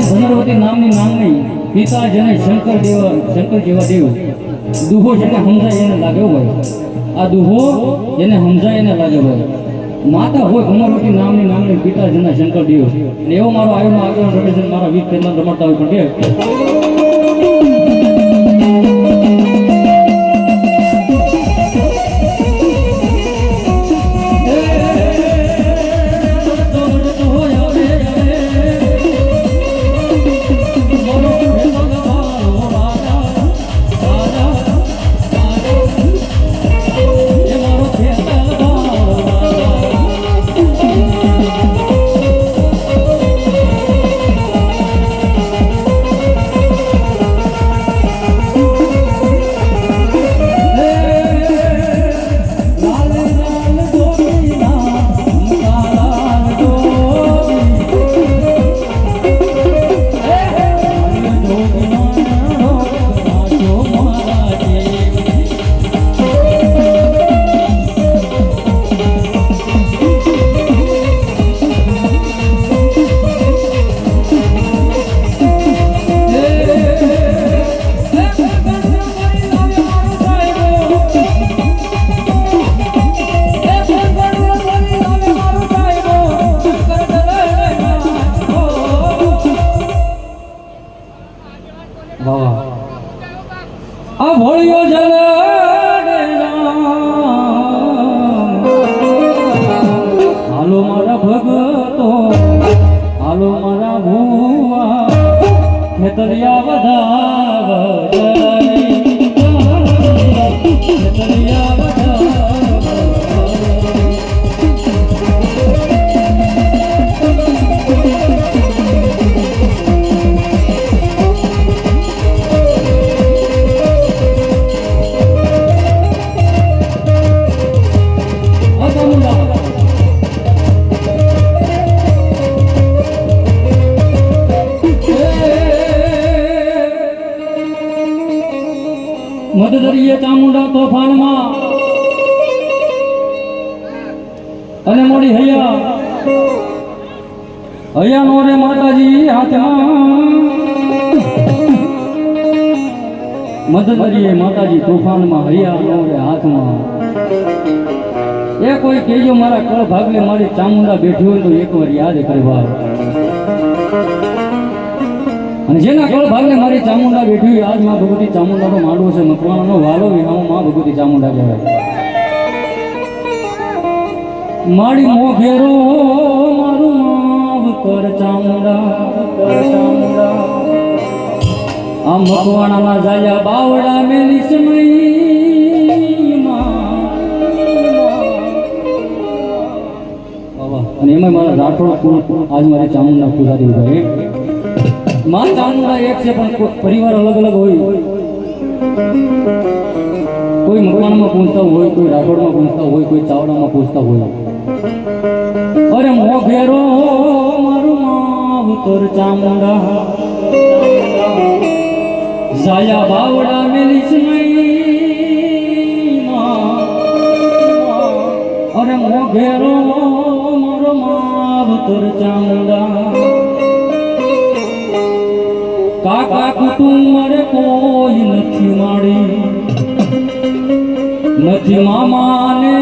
ધનવતી નામની નામની પિતા જેને શંકર જેવા દેવ દુહો જેને સમજાય એને લાગે હોય, આ દુહો જેને સમજાય એને લાગે હોય, માતા હોય ભમરવતી નામની પિતા જેના શંકર દેવ, અને એવો મારો આયોનો આગળ રમે છે, મારા વીર કેટલા રમતા હોય પણ હાલો મારા ભગતો, હાલો મારા ભુવા, ખેતરિયા બધા ખેતરિયા બધા મદદરીએ ચામુંડા તોફાનમાં અને મોડી હૈયા નો રે માતાજી હાથમાં, મદદરીએ માતાજી તોફાનમાં હૈયા નો રે હાથમાં. એ કોઈ કહેજો મારા કળ ભાગલે મારી ચામુંડા બેઠી હોય તો એકવાર યાદ કરવા, અને જેના કળ ભાગને મારી ચામુંડા બેઠી હોય, આજ માં ભગવતી ચામુંડાનો માંડવો છે, મકવાણાનો વાલો વિહામો માં ભગવતી ચામુંડા કહેવાય. મારી મોઘેરો મારું માવ કર ચામુંડા, આ મકવાણાના જાયા બાવડા મેલી સમયમાં. અને એમાં મારા રાઠોડ આજ મારી ચામુંડા પૂજારી ઉભા. માં ચામુંડા એક છે પણ પરિવાર અલગ અલગ હોય, કોઈ મકવાણામાં પૂછતા હોય, કોઈ રાઠોડમાં પૂછતા હોય, કોઈ ચાવડામાં પૂછતા હોય. અરે મોઘેરો મારું માવતર ચામુંડા, જાયા બાવડા મેલી સમયમાં. અરે મોઘેરો મારો માવતર ચામુંડા, કાકા કુટુંબ મારે કોઈ નથી માડી, નથી મામાને